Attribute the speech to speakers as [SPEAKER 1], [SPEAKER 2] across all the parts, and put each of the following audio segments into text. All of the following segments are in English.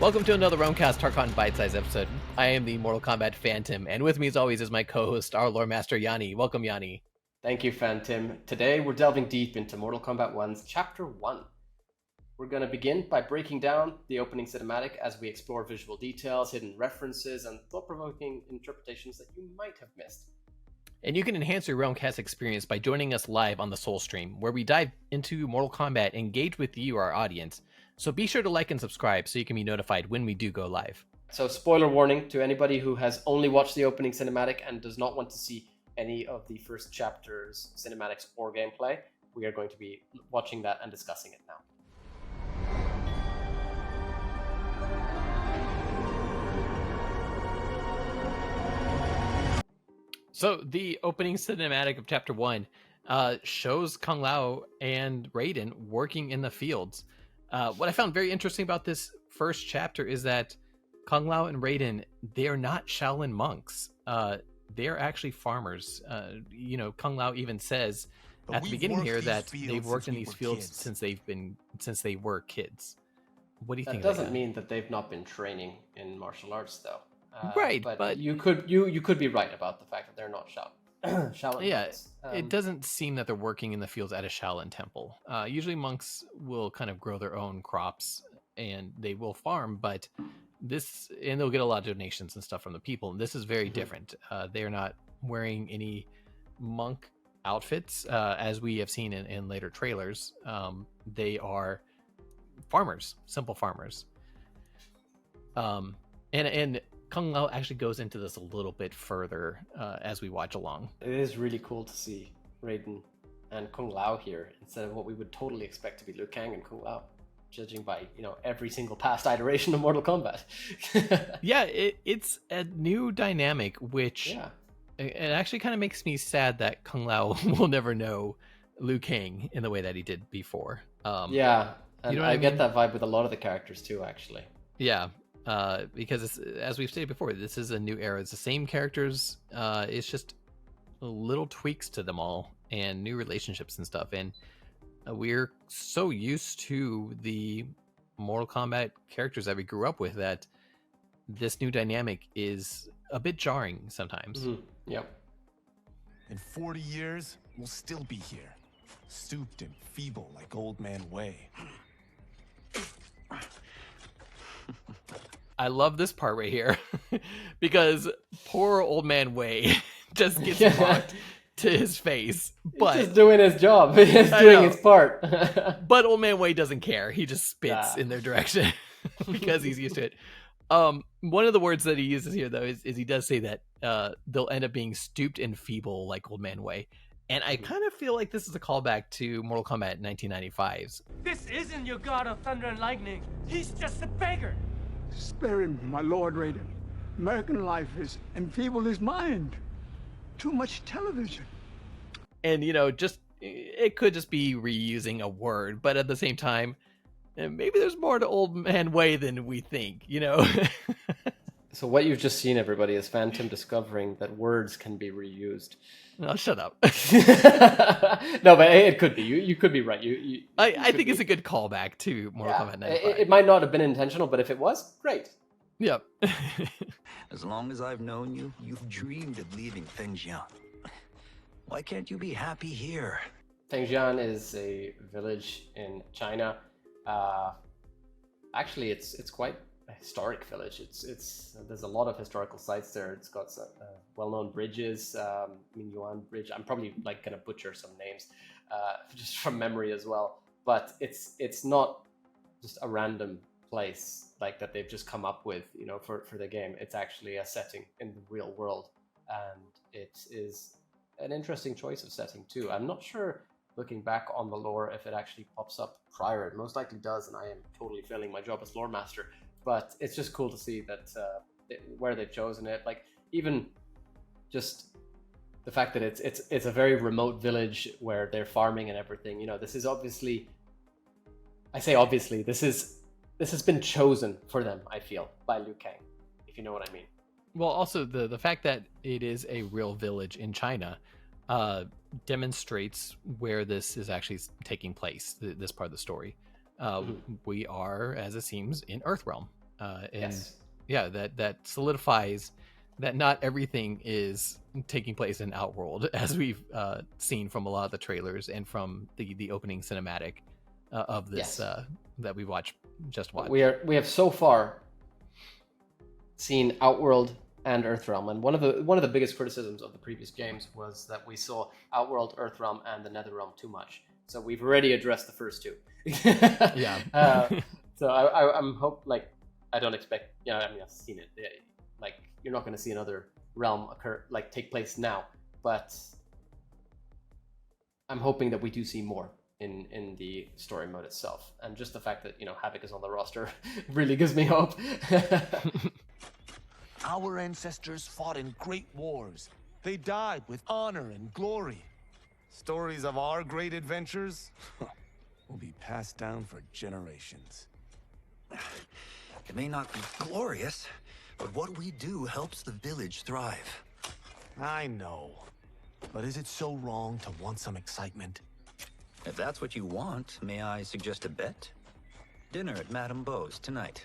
[SPEAKER 1] Welcome to another Realm Kast Tarkon bite-sized episode. I am the Mortal Kombat Phantom, and with me as always is my co-host, our lore master Yanni. Welcome, Yanni.
[SPEAKER 2] Thank you, Phantom. Today we're delving deep into Mortal Kombat 1's Chapter 1. We're going to begin by breaking down the opening cinematic as we explore visual details, hidden references, and thought-provoking interpretations that you might have missed.
[SPEAKER 1] And you can enhance your Realm Kast experience by joining us live on the Soul Stream, where we dive into Mortal Kombat, engage with you, our audience. So be sure to like and subscribe so you can be notified when we do go live.
[SPEAKER 2] So spoiler warning to anybody who has only watched the opening cinematic and does not want to see any of the first chapter's cinematics or gameplay. We are going to be watching that and discussing it now.
[SPEAKER 1] So the opening cinematic of Chapter 1 shows Kung Lao and Raiden working in the fields. What I found very interesting about this first chapter is that Kung Lao and Raiden, they are not Shaolin monks. They're actually farmers. Kung Lao even says at the beginning here that they've worked in these fields since they were kids. What do you think?
[SPEAKER 2] That doesn't mean that they've not been training in martial arts, though.
[SPEAKER 1] Right,
[SPEAKER 2] but you could be right about the fact that they're not Shaolin.
[SPEAKER 1] Yeah,
[SPEAKER 2] monks.
[SPEAKER 1] it doesn't seem that they're working in the fields at a Shaolin temple. Usually monks will kind of grow their own crops and they will farm, but they'll get a lot of donations and stuff from the people. And this is very different. They're not wearing any monk outfits, as we have seen in later trailers. They are farmers, simple farmers. And Kung Lao actually goes into this a little bit further as we watch along.
[SPEAKER 2] It is really cool to see Raiden and Kung Lao here instead of what we would totally expect to be Liu Kang and Kung Lao, judging by every single past iteration of Mortal Kombat.
[SPEAKER 1] Yeah, it's a new dynamic, which it actually kind of makes me sad that Kung Lao will never know Liu Kang in the way that he did before.
[SPEAKER 2] Yeah, and I get that vibe with a lot of the characters too, actually.
[SPEAKER 1] Yeah. Because as we've stated before, this is a new era. It's the same characters. It's just little tweaks to them all and new relationships and stuff. And we're so used to the Mortal Kombat characters that we grew up with that this new dynamic is a bit jarring sometimes.
[SPEAKER 2] Mm-hmm. Yep.
[SPEAKER 3] In 40 years, we'll still be here, stooped and feeble like Old Man Wei.
[SPEAKER 1] I love this part right here because poor Old Man Wei just gets mocked to his face. But
[SPEAKER 2] he's just doing his job. He's doing his part.
[SPEAKER 1] But Old Man Wei doesn't care. He just spits in their direction because he's used to it. One of the words that he uses here, though, is he does say that they'll end up being stooped and feeble like Old Man Wei. And I kind of feel like this is a callback to Mortal Kombat 1995's.
[SPEAKER 4] This isn't your god of thunder and lightning. He's just a beggar.
[SPEAKER 5] Spare him, my lord Raiden. American life has enfeebled his mind. Too much television.
[SPEAKER 1] And, it could just be reusing a word, but at the same time, maybe there's more to Old Man Wei than we think,
[SPEAKER 2] So what you've just seen, everybody, is Phantom discovering that words can be reused.
[SPEAKER 1] No, shut up.
[SPEAKER 2] No, but it could be. You could be right.
[SPEAKER 1] I think it's a good callback to Mortal Kombat 95.
[SPEAKER 2] It might not have been intentional, but if it was, great.
[SPEAKER 1] Yep.
[SPEAKER 6] As long as I've known you, you've dreamed of leaving Fengjian. Why can't you be happy here?
[SPEAKER 2] Fengjian is a village in China. Actually, it's quite a historic village. There's a lot of historical sites there. It's got some well-known bridges. Mingyuan Bridge. I'm probably gonna butcher some names, just from memory as well. But it's not just a random place that they've just come up with, for the game. It's actually a setting in the real world, and it is an interesting choice of setting too. I'm not sure, looking back on the lore, if it actually pops up prior. It most likely does, and I am totally failing my job as lore master. But it's just cool to see that where they've chosen it. Even just the fact that it's a very remote village where they're farming and everything. This is obviously, I say obviously, this has been chosen for them, I feel, by Liu Kang, if you know what I mean.
[SPEAKER 1] Well, also the fact that it is a real village in China demonstrates where this is actually taking place, this part of the story. We are, as it seems, in Earthrealm. and
[SPEAKER 2] Yes.
[SPEAKER 1] yeah, that solidifies that not everything is taking place in Outworld, as we've seen from a lot of the trailers and from the opening cinematic of this
[SPEAKER 2] Yes.
[SPEAKER 1] that we just watched.
[SPEAKER 2] We have so far seen Outworld and Earthrealm, and one of the biggest criticisms of the previous games was that we saw Outworld, Earthrealm, and the Netherrealm too much. So we've already addressed the first two.
[SPEAKER 1] Yeah.
[SPEAKER 2] So I'm I don't expect. Yeah, I mean I've seen it. Like you're not going to see another realm take place now, but I'm hoping that we do see more in the story mode itself, and just the fact that Havoc is on the roster really gives me hope.
[SPEAKER 3] Our ancestors fought in great wars. They died with honor and glory. Stories of our great adventures will be passed down for generations.
[SPEAKER 6] It may not be glorious, but what we do helps the village thrive.
[SPEAKER 3] I know. But is it so wrong to want some excitement?
[SPEAKER 6] If that's what you want, may I suggest a bet? Dinner at Madame Beau's tonight.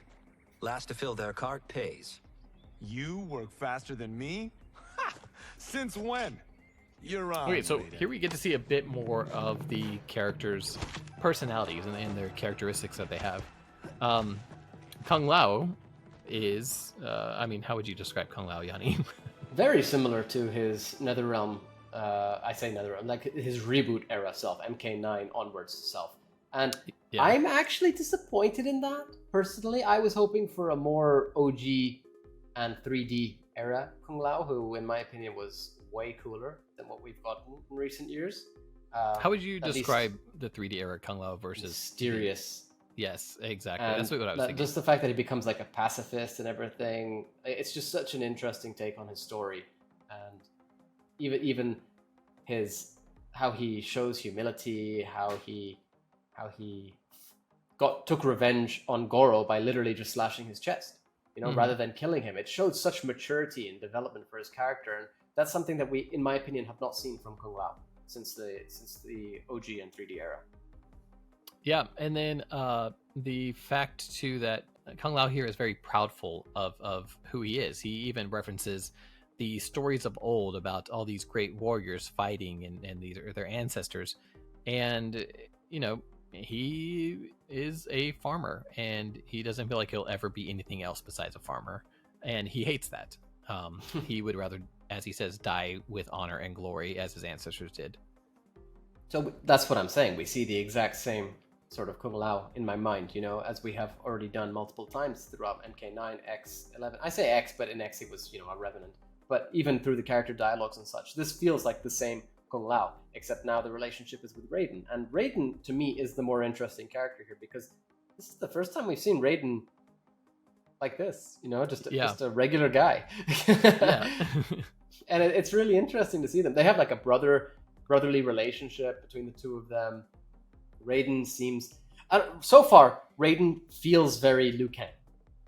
[SPEAKER 6] Last to fill their cart pays.
[SPEAKER 3] You work faster than me? Ha! Since when? You're on.
[SPEAKER 1] Okay, so
[SPEAKER 3] Raiden.
[SPEAKER 1] here we get to see a bit more of the characters' personalities and their characteristics that they have. Kung Lao is, how would you describe Kung Lao, Yanni?
[SPEAKER 2] Very similar to his NetherRealm, I say NetherRealm, like his reboot era self, MK9 onwards self. And
[SPEAKER 1] Yeah.
[SPEAKER 2] I'm actually disappointed in that, personally. I was hoping for a more OG and 3D era Kung Lao, who, in my opinion, was way cooler than what we've gotten in recent years.
[SPEAKER 1] How would you
[SPEAKER 2] at least
[SPEAKER 1] describe the 3D era Kung Lao versus...
[SPEAKER 2] mysterious.
[SPEAKER 1] Yes, exactly.
[SPEAKER 2] And
[SPEAKER 1] That's what I was thinking.
[SPEAKER 2] just the fact that he becomes like a pacifist and everything, it's just such an interesting take on his story. And even how he shows humility, how he took revenge on Goro by literally just slashing his chest, rather than killing him. It showed such maturity and development for his character, and that's something that we, in my opinion, have not seen from Kung Lao since the OG and 3D era.
[SPEAKER 1] Yeah, and then the fact too that Kung Lao here is very proudful of who he is. He even references the stories of old about all these great warriors fighting and these are their ancestors. And he is a farmer, and he doesn't feel like he'll ever be anything else besides a farmer, and he hates that. He would rather, as he says, die with honor and glory as his ancestors did.
[SPEAKER 2] So that's what I'm saying. We see the exact same sort of Kung Lao in my mind, as we have already done multiple times throughout MK9, X, 11. I say X, but in X he was, a revenant. But even through the character dialogues and such, this feels like the same Kung Lao, except now the relationship is with Raiden. And Raiden, to me, is the more interesting character here, because this is the first time we've seen Raiden like this, just a regular guy.
[SPEAKER 1] Yeah.
[SPEAKER 2] And it's really interesting to see them. They have like a brotherly relationship between the two of them. Raiden seems... so far, Raiden feels very Liu Kang.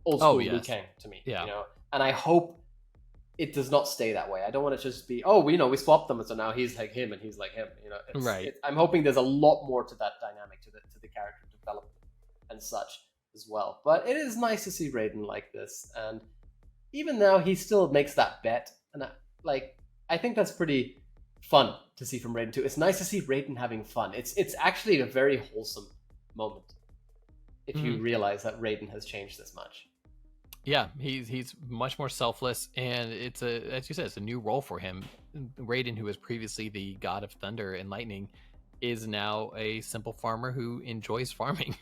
[SPEAKER 2] Old school Liu Kang to me.
[SPEAKER 1] Yeah.
[SPEAKER 2] And I hope it does not stay that way. I don't want it to just be, we swapped them, and so now he's like him and he's like him.
[SPEAKER 1] Right.
[SPEAKER 2] I'm hoping there's a lot more to that dynamic, to the character development and such as well. But it is nice to see Raiden like this, and even now he still makes that bet, and I think that's pretty fun to see from Raiden too. It's nice to see Raiden having fun. It's actually a very wholesome moment if you realize that Raiden has changed this much.
[SPEAKER 1] Yeah, he's much more selfless, and it's as you said, it's a new role for him. Raiden, who was previously the god of thunder and lightning, is now a simple farmer who enjoys farming.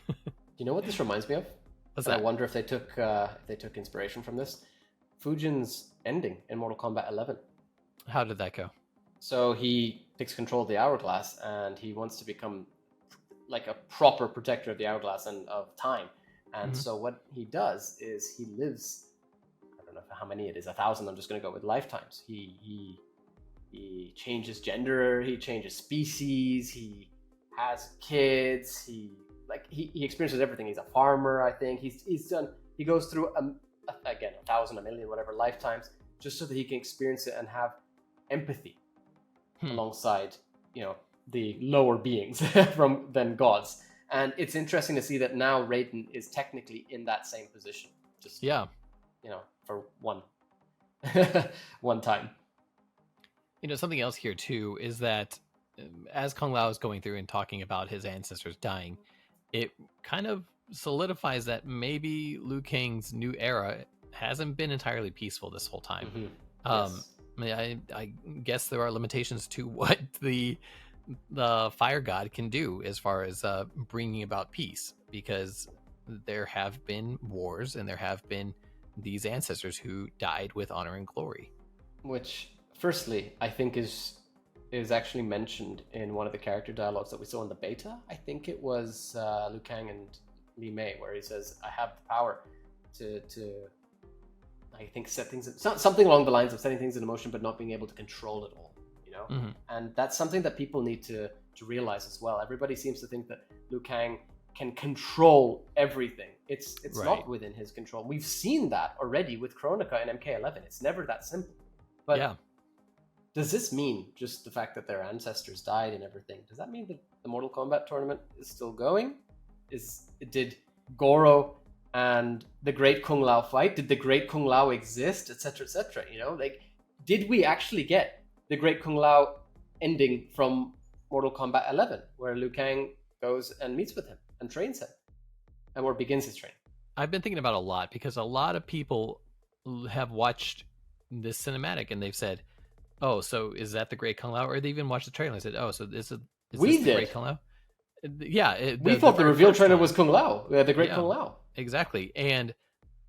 [SPEAKER 2] You know what this reminds me of?
[SPEAKER 1] What's
[SPEAKER 2] And
[SPEAKER 1] that?
[SPEAKER 2] I wonder if they took inspiration from this. Fujin's ending in Mortal Kombat 11.
[SPEAKER 1] How did that go?
[SPEAKER 2] So he takes control of the hourglass, and he wants to become like a proper protector of the hourglass and of time. And so what he does is he lives, I don't know how many it is, 1,000. I'm just going to go with lifetimes. He changes gender, he changes species, he has kids, he experiences everything. He's a farmer, I think. He goes through again 1,000, 1,000,000, whatever lifetimes, just so that he can experience it and have empathy alongside the lower beings than gods. And it's interesting to see that now Raiden is technically in that same position Just
[SPEAKER 1] Yeah.
[SPEAKER 2] For one one time.
[SPEAKER 1] Something else here too is that as Kung Lao is going through and talking about his ancestors dying, it kind of solidifies that maybe Liu Kang's new era hasn't been entirely peaceful this whole time.
[SPEAKER 2] Yes.
[SPEAKER 1] I guess there are limitations to what the fire god can do as far as bringing about peace, because there have been wars and there have been these ancestors who died with honor and glory.
[SPEAKER 2] Which, firstly, I think is actually mentioned in one of the character dialogues that we saw in the beta. I think it was Liu Kang and Li Mei, where he says, "I have the power to I think set things something along the lines of setting things into motion, but not being able to control it all." And that's something that people need to realize as well. Everybody seems to think that Liu Kang can control everything. It's
[SPEAKER 1] Right.
[SPEAKER 2] not within his control. We've seen that already with Kronika and MK11. It's never that simple. But
[SPEAKER 1] Yeah.
[SPEAKER 2] does this mean just the fact that their ancestors died and everything? Does that mean that the Mortal Kombat tournament is still going? Did Goro and the Great Kung Lao fight? Did the Great Kung Lao exist, etc., etc.? Did we actually get the Great Kung Lao ending from Mortal Kombat 11, where Liu Kang goes and meets with him and trains him, and where begins his training?
[SPEAKER 1] I've been thinking about it a lot because a lot of people have watched this cinematic and they've said, "Oh, so is that the Great Kung Lao?" Or they even watched the trailer and said, "Oh, so is
[SPEAKER 2] We
[SPEAKER 1] this the
[SPEAKER 2] did.
[SPEAKER 1] Great Kung Lao?" Yeah,
[SPEAKER 2] We thought the
[SPEAKER 1] very
[SPEAKER 2] reveal
[SPEAKER 1] first
[SPEAKER 2] trailer
[SPEAKER 1] one.
[SPEAKER 2] was Kung Lao, the Great
[SPEAKER 1] Yeah.
[SPEAKER 2] Kung Lao.
[SPEAKER 1] Exactly. And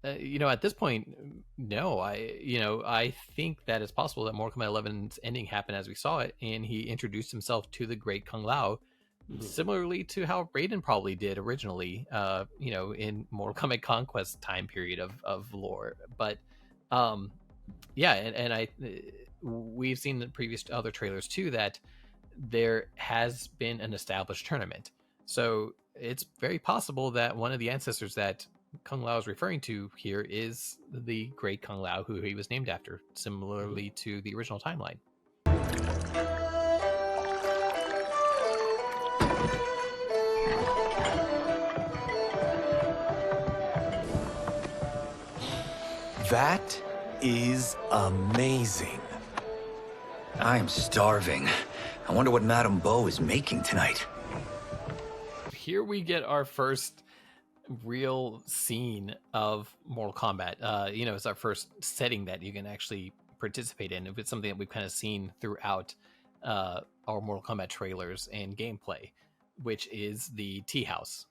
[SPEAKER 1] at this point, no, I think that it's possible that Mortal Kombat 11's ending happened as we saw it, and he introduced himself to the Great Kung Lao, similarly to how Raiden probably did originally, in Mortal Kombat Conquest time period of lore. But yeah, and we've seen the previous other trailers too that there has been an established tournament. So it's very possible that one of the ancestors that Kung Lao is referring to here is the Great Kung Lao, who he was named after, similarly to the original timeline.
[SPEAKER 3] That is amazing.
[SPEAKER 6] I am starving. I wonder what Madame Bo is making tonight.
[SPEAKER 1] Here we get our first real scene of Mortal Kombat. It's our first setting that you can actually participate in. If it's something that we've kind of seen throughout our Mortal Kombat trailers and gameplay, which is the tea house.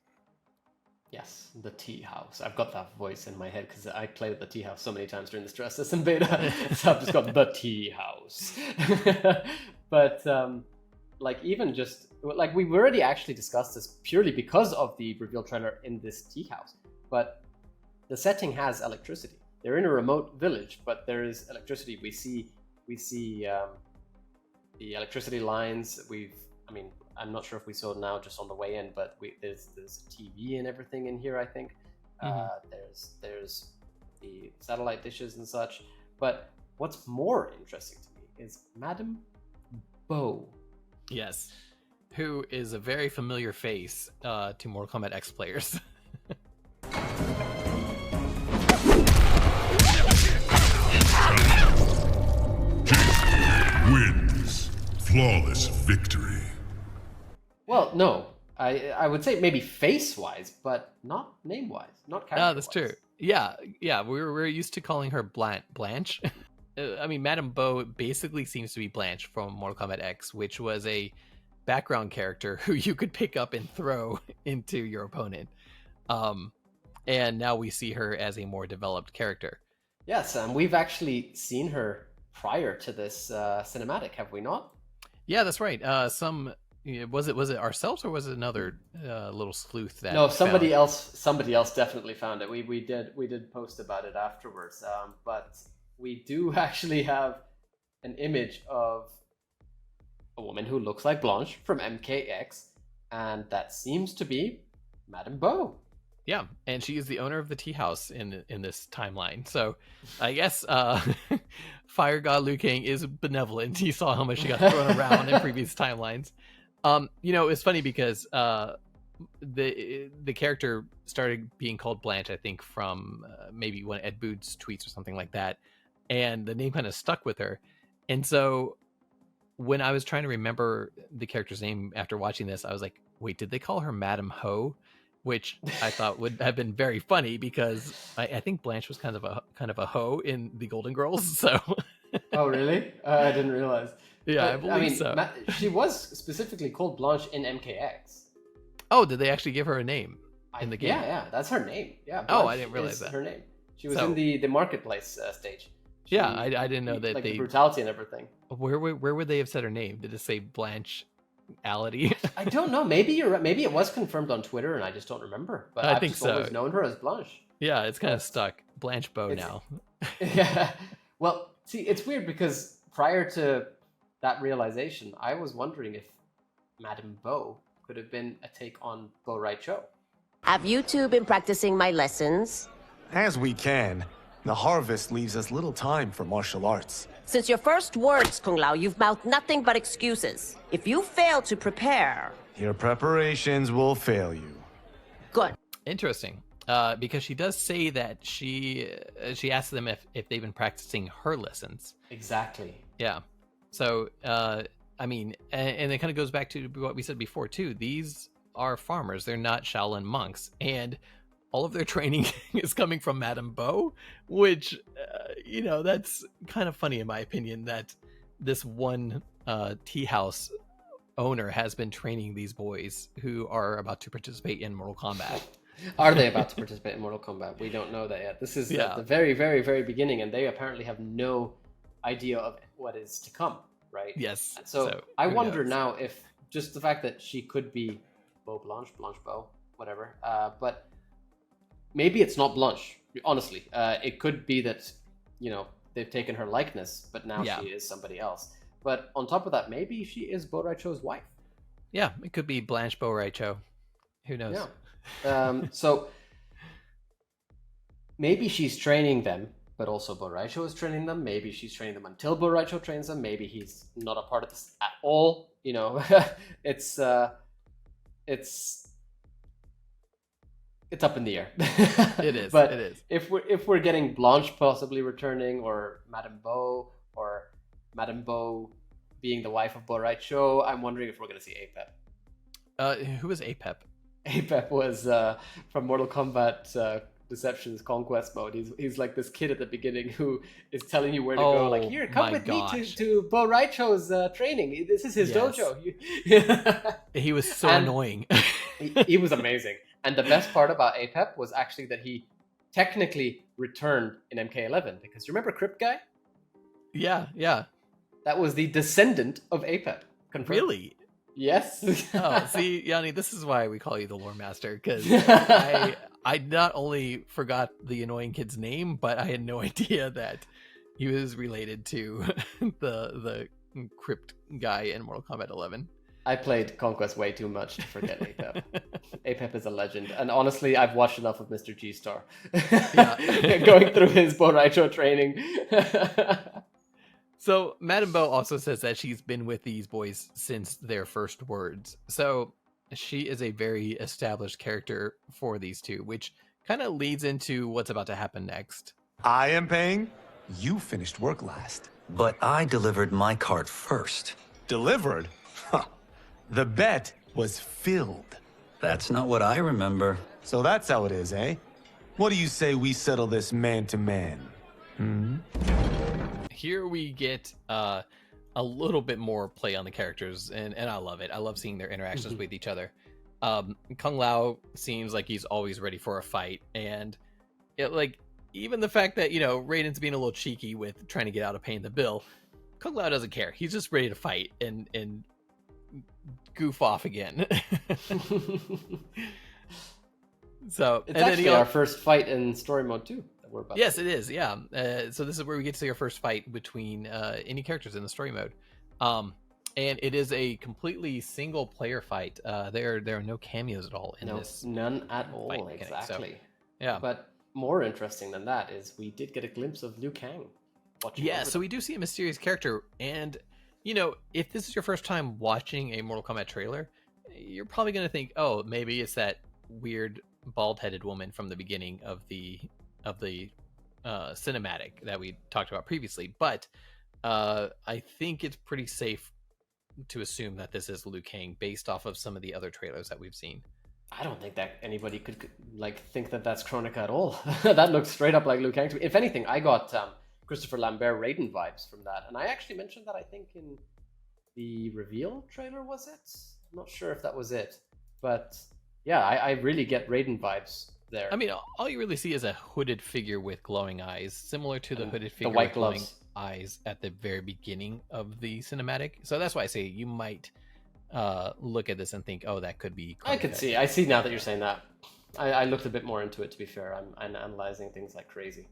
[SPEAKER 2] Yes, the tea house. I've got that voice in my head because I played the tea house so many times during the stress test and beta. So I've just got the tea house. But even just we've already actually discussed this purely because of the reveal trailer in this tea house. But the setting has electricity. They're in a remote village, but there is electricity. We see the electricity lines. I'm not sure if we saw it now just on the way in, but there's TV and everything in here, I think. There's the satellite dishes and such. But what's more interesting to me is Madame Bo.
[SPEAKER 1] Yes. Who is a very familiar face to Mortal Kombat X players.
[SPEAKER 7] Wins. Flawless victory.
[SPEAKER 2] Well, no. I would say maybe face-wise, but not name-wise, not character-wise.
[SPEAKER 1] That's true. Yeah. We're used to calling her Blanche. Madame Bo basically seems to be Blanche from Mortal Kombat X, which was a background character who you could pick up and throw into your opponent. And now we see her as a more developed character.
[SPEAKER 2] Yes, and we've actually seen her prior to this cinematic, have we not?
[SPEAKER 1] Yeah, that's right. Was it ourselves or was it another little sleuth that?
[SPEAKER 2] No, somebody else definitely found it. We did post about it afterwards. But we do actually have an image of a woman who looks like Blanche from MKX, and that seems to be Madame Bo.
[SPEAKER 1] Yeah, and she is the owner of the tea house in this timeline. So I guess Fire God Liu Kang is benevolent. He saw how much she got thrown around in previous timelines. It's funny because the character started being called Blanche, I think, from maybe one of Ed Boon's tweets or something like that, and the name kind of stuck with her. And so when I was trying to remember the character's name after watching this, I was like, wait, did they call her Madam Ho? Which I thought would have been very funny because I think Blanche was kind of a hoe in the Golden Girls. So
[SPEAKER 2] Oh, really? I didn't realize.
[SPEAKER 1] yeah, I
[SPEAKER 2] But,
[SPEAKER 1] believe so.
[SPEAKER 2] She was specifically called Blanche in MKX.
[SPEAKER 1] Oh, did they actually give her a name in the game?
[SPEAKER 2] Yeah, that's her name. Yeah.
[SPEAKER 1] Oh,
[SPEAKER 2] Blanche
[SPEAKER 1] I didn't realize
[SPEAKER 2] is
[SPEAKER 1] that.
[SPEAKER 2] her name. She was
[SPEAKER 1] So-
[SPEAKER 2] in the marketplace stage.
[SPEAKER 1] Yeah, I didn't know that
[SPEAKER 2] like the
[SPEAKER 1] they.
[SPEAKER 2] brutality and everything.
[SPEAKER 1] Where would they have said her name? Did it say Blanche Ality?
[SPEAKER 2] I don't know. Maybe you're right. Maybe it was confirmed on Twitter and I just don't remember. But
[SPEAKER 1] I
[SPEAKER 2] I've
[SPEAKER 1] think
[SPEAKER 2] just
[SPEAKER 1] so.
[SPEAKER 2] always known her as Blanche.
[SPEAKER 1] Yeah, it's kind of
[SPEAKER 2] Yes.
[SPEAKER 1] stuck. Blanche Bow
[SPEAKER 2] It's-
[SPEAKER 1] now.
[SPEAKER 2] Yeah. Well, see, it's weird because prior to that realization, I was wondering if Madame Bo could have been a take on Bo Rai Cho.
[SPEAKER 8] Have you two been practicing my lessons?
[SPEAKER 3] As we can. The harvest leaves us little time for martial arts.
[SPEAKER 8] Since your first words, Kung Lao, you've mouthed nothing but excuses. If you fail to prepare...
[SPEAKER 3] Your preparations will fail you.
[SPEAKER 8] Good.
[SPEAKER 1] Interesting. Because she does say that she asks them if they've been practicing her lessons.
[SPEAKER 2] Exactly.
[SPEAKER 1] Yeah. So, I mean, and it kind of goes back to what we said before, too. These are farmers. They're not Shaolin monks. And all of their training is coming from Madame Bo, which, that's kind of funny in my opinion that this one tea house owner has been training these boys who are about to participate in Mortal Kombat.
[SPEAKER 2] Are they about to participate in Mortal Kombat? We don't know that yet. This is at the very, very, very beginning, and they apparently have no idea of what is to come, right?
[SPEAKER 1] Yes.
[SPEAKER 2] So I
[SPEAKER 1] who
[SPEAKER 2] wonder
[SPEAKER 1] knows?
[SPEAKER 2] now if just the fact that she could be Blanche Bo, whatever, but maybe it's not Blanche, honestly. It could be that, they've taken her likeness, but now she is somebody else. But on top of that, maybe she is Bo Rai Cho's wife.
[SPEAKER 1] Yeah, it could be Blanche Bo Rai Cho. Who knows?
[SPEAKER 2] Yeah. So maybe she's training them, but also Bo Rai Cho is training them. Maybe she's training them until Bo Rai Cho trains them. Maybe he's not a part of this at all. It's up in the air.
[SPEAKER 1] It is.
[SPEAKER 2] But
[SPEAKER 1] it is.
[SPEAKER 2] if we're getting Blanche possibly returning, or Madame Bo, or Madame Bo being the wife of Bo Rai Cho, I'm wondering if we're going to see Apep.
[SPEAKER 1] Who is Apep?
[SPEAKER 2] Apep was from Mortal Kombat Deception's Conquest mode. He's like this kid at the beginning who is telling you where to go. Like, here, come with me to Bo Rai Cho's training. This is his dojo.
[SPEAKER 1] He was so
[SPEAKER 2] And
[SPEAKER 1] annoying.
[SPEAKER 2] he was amazing. And the best part about Apep was actually that he technically returned in MK11. Because you remember Crypt Guy?
[SPEAKER 1] Yeah.
[SPEAKER 2] That was the descendant of Apep. Confirmed.
[SPEAKER 1] Really?
[SPEAKER 2] Yes.
[SPEAKER 1] Oh, see, Yanni, this is why we call you the lore master, because I not only forgot the annoying kid's name, but I had no idea that he was related to the crypt guy in Mortal Kombat 11.
[SPEAKER 2] I played Conquest way too much to forget Apep. Apep is a legend. And honestly, I've watched enough of Mr. G-Star. Going through his Bo Rai Cho training.
[SPEAKER 1] So Madame Bo also says that she's been with these boys since their first words. So she is a very established character for these two, which kind of leads into what's about to happen next.
[SPEAKER 3] I am paying. You finished work last.
[SPEAKER 6] But I delivered my cart first.
[SPEAKER 3] Delivered? Huh. The bet was filled.
[SPEAKER 6] That's not what I remember.
[SPEAKER 3] So that's how it is, eh? What do you say we settle this man to man?
[SPEAKER 1] Here we get a little bit more play on the characters, and I love it. I love seeing their interactions with each other. Kung Lao seems like he's always ready for a fight, and even the fact that Raiden's being a little cheeky with trying to get out of paying the bill, Kung Lao doesn't care. He's just ready to fight and goof off again. So
[SPEAKER 2] It's actually our first fight in story mode too.
[SPEAKER 1] Yes, it is. Yeah. So this is where we get to see our first fight between any characters in the story mode, and it is a completely single player fight. There are no cameos at all in this.
[SPEAKER 2] None at all.
[SPEAKER 1] Mechanic,
[SPEAKER 2] Exactly.
[SPEAKER 1] so, yeah.
[SPEAKER 2] But more interesting than that is we did get a glimpse of Liu Kang.
[SPEAKER 1] Yeah. So we do see a mysterious character, and if this is your first time watching a Mortal Kombat trailer, you're probably going to think, oh, maybe it's that weird bald-headed woman from the beginning of the cinematic that we talked about previously. But I think it's pretty safe to assume that this is Liu Kang based off of some of the other trailers that we've seen.
[SPEAKER 2] I don't think that anybody could like think that that's Kronika at all. That looks straight up like Liu Kang to me. If anything, I got Christopher Lambert Raiden vibes from that, and I actually mentioned that I think in the reveal trailer, was it? I'm not sure if that was it, but yeah, I really get Raiden vibes there.
[SPEAKER 1] I mean, all you really see is a hooded figure with glowing eyes, similar to the hooded figure
[SPEAKER 2] white
[SPEAKER 1] with glowing
[SPEAKER 2] gloves.
[SPEAKER 1] eyes at the very beginning of the cinematic. So that's why I say you might look at this and think, oh, that could be
[SPEAKER 2] I could see. I see now that you're saying that. I looked a bit more into it, to be fair. I'm analyzing things like crazy.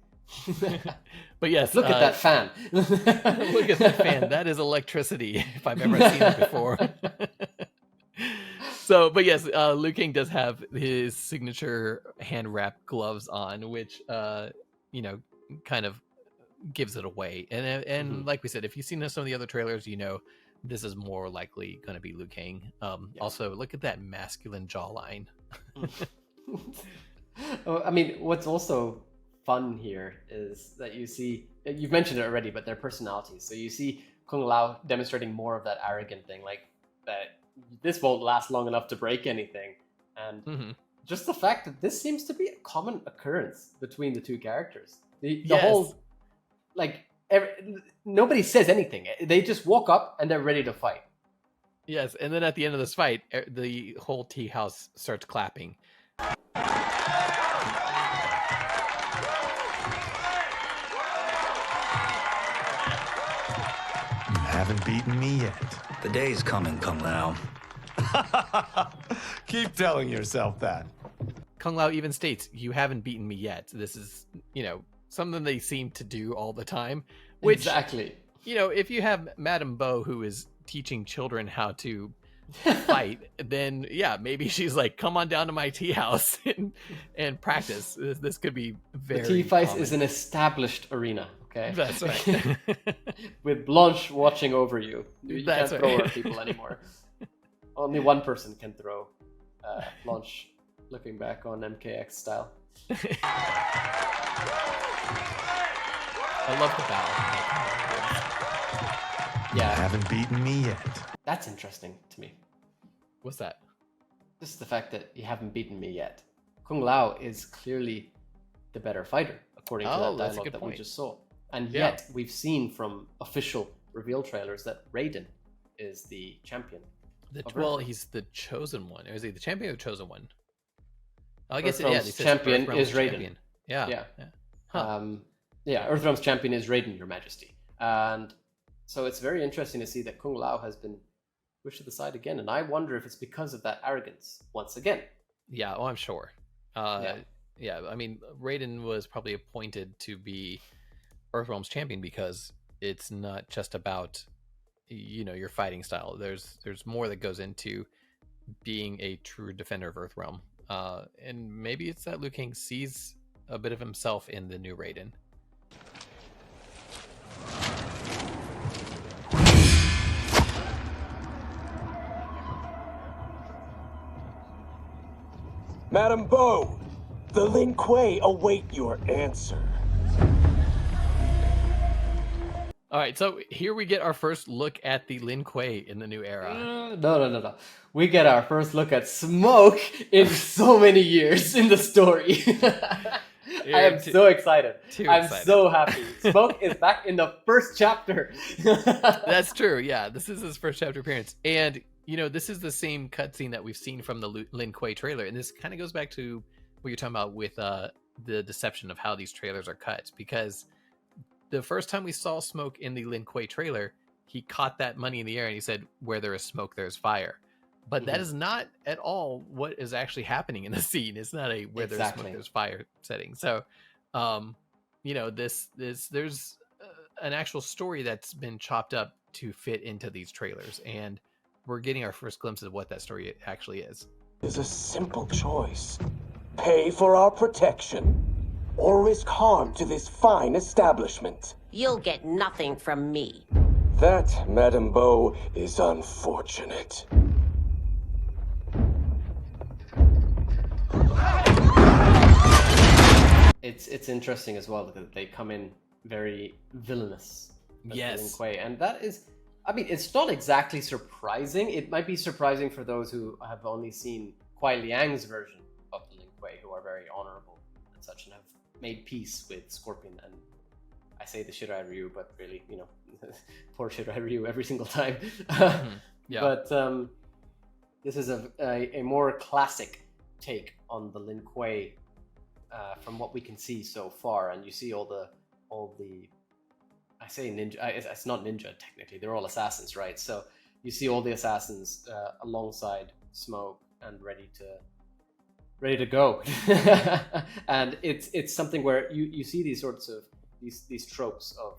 [SPEAKER 1] But yes,
[SPEAKER 2] look at that fan.
[SPEAKER 1] Look at that fan. That is electricity, if I've ever seen it before. So, but yes, Liu Kang does have his signature hand wrap gloves on, which kind of gives it away. And like we said, if you've seen some of the other trailers, this is more likely going to be Liu Kang. Also, look at that masculine jawline.
[SPEAKER 2] I mean, what's also fun here is that you see, you've mentioned it already, but their personalities. So you see Kung Lao demonstrating more of that arrogant thing, like that this won't last long enough to break anything. And just the fact that this seems to be a common occurrence between the two characters. The whole, like, nobody says anything. They just walk up and they're ready to fight.
[SPEAKER 1] Yes, and then at the end of this fight, the whole tea house starts clapping.
[SPEAKER 3] You haven't beaten me yet.
[SPEAKER 6] The day's coming, Kung Lao.
[SPEAKER 3] Keep telling yourself that.
[SPEAKER 1] Kung Lao even states, "You haven't beaten me yet." This is, something they seem to do all the time. Which,
[SPEAKER 2] exactly.
[SPEAKER 1] If you have Madame Bo who is teaching children how to fight, then yeah, maybe she's like, "Come on down to my tea house and practice." This could be very.
[SPEAKER 2] The tea fight
[SPEAKER 1] common.
[SPEAKER 2] is an established arena. Okay,
[SPEAKER 1] that's right.
[SPEAKER 2] With Blanche watching over you, you
[SPEAKER 1] That's
[SPEAKER 2] can't
[SPEAKER 1] right.
[SPEAKER 2] throw at people anymore. Only one person can throw. Blanche, looking back on MKX style.
[SPEAKER 1] I love the bow.
[SPEAKER 3] You haven't beaten me yet.
[SPEAKER 2] That's interesting to me.
[SPEAKER 1] What's that?
[SPEAKER 2] Just the fact that you haven't beaten me yet. Kung Lao is clearly the better fighter, according to that
[SPEAKER 1] that's a
[SPEAKER 2] dialogue
[SPEAKER 1] good
[SPEAKER 2] that
[SPEAKER 1] point.
[SPEAKER 2] we just saw. And yet, we've seen from official reveal trailers that Raiden is the champion.
[SPEAKER 1] He's the chosen one. Or is he the champion or the chosen one? I guess
[SPEAKER 2] Earthrealm's champion
[SPEAKER 1] Earthrealm's
[SPEAKER 2] is Raiden.
[SPEAKER 1] champion. Yeah. Huh.
[SPEAKER 2] Earthrealm's champion is Raiden, Your Majesty. And so it's very interesting to see that Kung Lao has been pushed to the side again. And I wonder if it's because of that arrogance once again.
[SPEAKER 1] Yeah, I'm sure. I mean, Raiden was probably appointed to be Earthrealm's champion because it's not just about your fighting style. There's more that goes into being a true defender of Earthrealm. And maybe it's that Liu Kang sees a bit of himself in the new Raiden.
[SPEAKER 9] Madame Bo, the Lin Kuei await your answer.
[SPEAKER 1] All right, so here we get our first look at the Lin Kuei in the new era.
[SPEAKER 2] No. We get our first look at Smoke in so many years in the story. I am so excited. I'm so happy. Smoke is back in the first chapter.
[SPEAKER 1] That's true. Yeah, this is his first chapter appearance. And, this is the same cutscene that we've seen from the Lin Kuei trailer. And this kind of goes back to what you're talking about with the deception of how these trailers are cut. Because the first time we saw Smoke in the Lin Kuei trailer, he caught that money in the air and he said, "Where there is smoke, there is fire." But that is not at all what is actually happening in the scene. It's not a where there's smoke, there's fire setting. So, there's an actual story that's been chopped up to fit into these trailers. And we're getting our first glimpse of what that story actually is.
[SPEAKER 9] There's a simple choice. Pay for our protection, or risk harm to this fine establishment.
[SPEAKER 8] You'll get nothing from me.
[SPEAKER 9] That, Madame Bo, is unfortunate.
[SPEAKER 2] it's interesting as well because they come in very villainous.
[SPEAKER 1] Yes.
[SPEAKER 2] Lin Kuei, and that is, I mean, it's not exactly surprising. It might be surprising for those who have only seen Kuai Liang's version of the Lin Kuei, who are very honorable and such, and have made peace with Scorpion. And I say the Shirai Ryu, but really, you know, poor Shirai Ryu every single time.
[SPEAKER 1] Yeah.
[SPEAKER 2] But this is a more classic take on the Lin Kuei from what we can see so far, and you see all the I say ninja. It's not ninja technically. They're all assassins, right? So you see all the assassins alongside Smoke and ready to go. And it's something where you see these sorts of these tropes of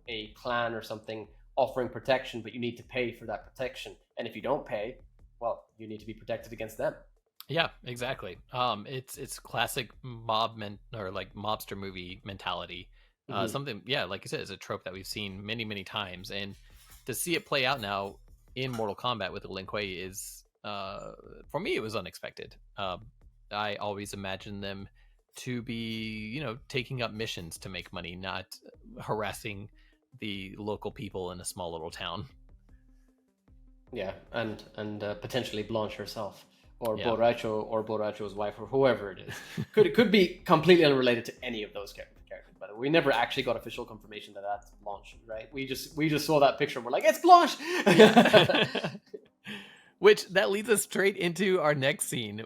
[SPEAKER 2] a clan or something offering protection, but you need to pay for that protection. And if you don't pay, well, you need to be protected against them.
[SPEAKER 1] Yeah, exactly. It's classic or like mobster movie mentality. Something, yeah, like you said, is a trope that we've seen many, many times, and to see it play out now in Mortal Kombat with the Lin Kuei is, for me, it was unexpected. I always imagined them to be, you know, taking up missions to make money, not harassing the local people in a small little town.
[SPEAKER 2] Yeah, and potentially Blanche herself, or
[SPEAKER 1] Yeah.
[SPEAKER 2] Borracho, or Borracho's wife, or whoever it is. It could be completely unrelated to any of those characters. But we never actually got official confirmation that that's Blanche, right? We just saw that picture and we're like, it's Blanche.
[SPEAKER 1] Which that leads us straight into our next scene.